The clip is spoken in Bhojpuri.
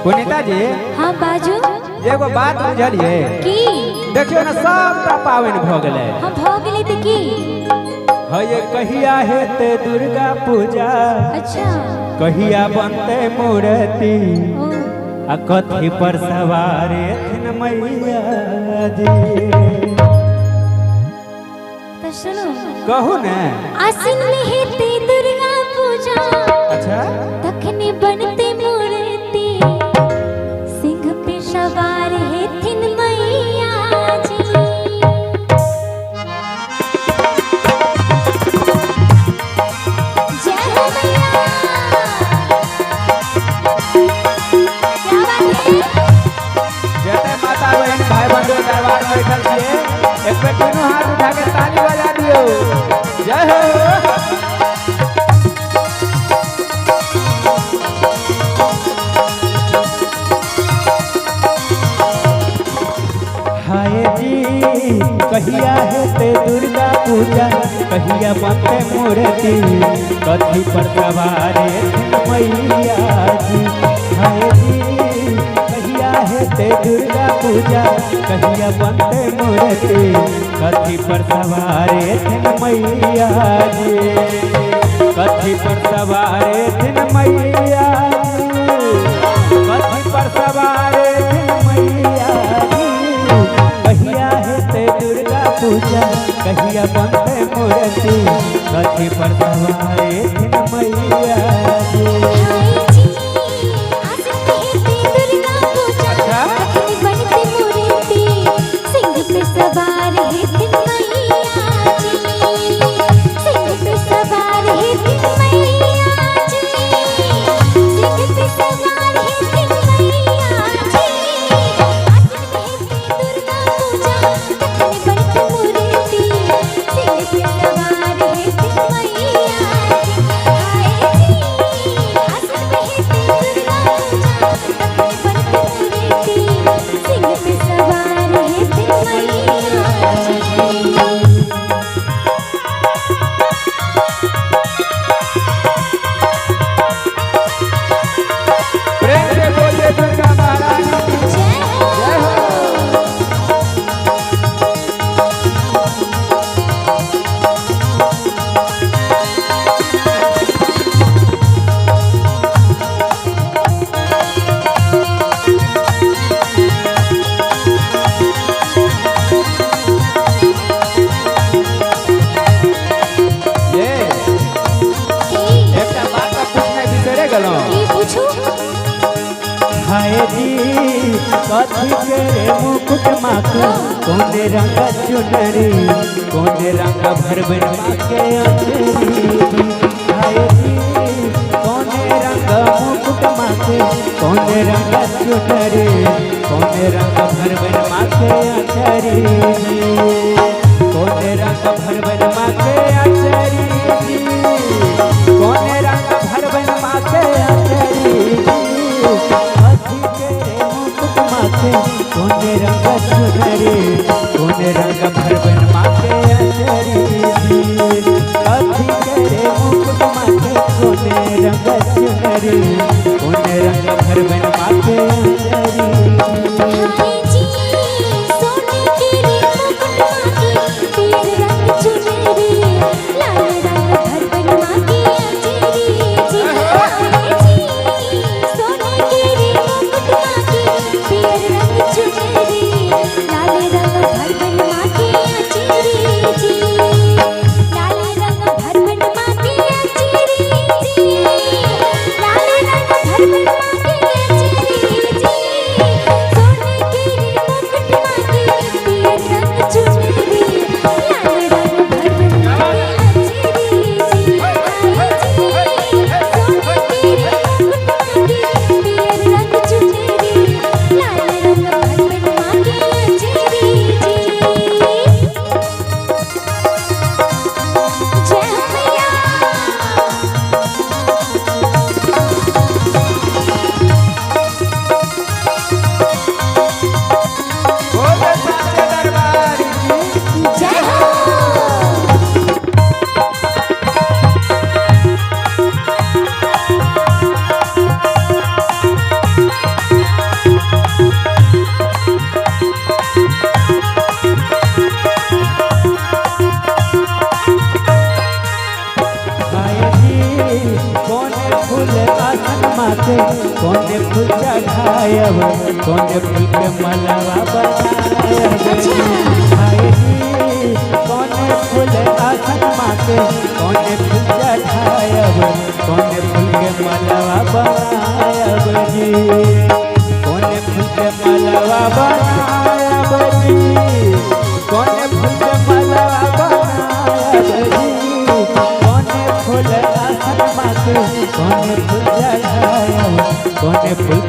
पुनीता जी। हाँ बाजू। एगो बात बुझलिए की? देखियो ना सबटा पावन भ गेले। हम भ गेले त की? हये कहिया हेते दुर्गा पूजा। अच्छा। कहिया बनते मूर्ति। ओ। आ कथी पर सवार थिन मैया जी। तो सुनो। कहू ना। आसिन में हेते दुर्गा पूजा। अच्छा। तखने बनते मूर्ति। सिंह पे सवार हेथिन मैया जी। जय हो मैया। क्या बात है? जय माता बहन भाई बंधु दरबार में बैठल छिए। एक पे तीनों हाथ उठा के ताली बजा दियो। जय हो। हाय जी कहिया हेते दुर्गा पूजा। कहिया बनते मूर्ति। कथी पर सवार थिन मैया जी। हाय जी कहिया हेते दुर्गा पूजा। कहिया बनते मूर्ति। कथी पर सवार थिन मैया जी। कथी पर सवार थिन मैया जी। कथी पर सवार थिन मैया जी। कहिया हेते दुर्गा पूजा। कहिया बनते मूर्ति। कथी पर सवार थिन मैया जी। हाय जी आसिन में हेते दुर्गा पूजा। तखने बनते मूर्ति। सिंह पे सवार हेथिन मैया जी। सिंह पे सवार हेथिन मैया जी। सिंह पे सवार हेथिन मैया जी। आसिन में हेते दुर्गा पूजा। तखने बनते मूर्ति। सिंह पे सवार हेथिन मैया जी। हाय जी आसिन में हेते दुर्गा पूजा। तखने बनते मूर्ति। सिंह पे सवार हेथिन मैया जी। प्रेम से बोलिए दुर्गा महारानी की जय हो। जय हो। ये की एकटा बात पूछने बिसरे गेलौं। की पूछू? हाय जी कथी के मुकुट माथे। कोने रंग चुनरी। कोने रंग भरबन माथे अंजरी। हाय जी कोने रंग मुकुट माथे। कोने रंग चुनरी। कोने रंग भरबन माथे अंजरी। कोने रंग भरबन माथे अंजरी। कोने रंग भरबन माथे अंजरी। कथी के मुकुट माथे। कोने रंग चुनरी। कोने रंग भरबन माथे अंजरी। कथी के मुकुट माथे। कोने रंग चुनरी। कोने रंग भरबन माथे अंजरी। हाय जी सोने के मुकुट माथे। पीर रंग चुनरी। लाल रंग भरबन माथे अंजरी जी। हाय जी सोने के मुकुट माथे। पीर रंग चुनरी। लाल रंग भरबन माथे अंजरी जी। लाल रंग भरबन माथे अंजरी जी। लाल रंग भरबन माथे अंजरी जी। आसन माथे कोने फूल चढ़ायब कोने फूल के मलवा बनायब हाय जी कोने फूल आसन माथे कोने फूल चढ़ायब कोने फूल के मलवा बनायब जी कोने फूल के मलवा बनायब जी कोने फूल के मलवा बनायब जी कोने फूल आसन माथे कोने फूल चढ़ायब कोने फूल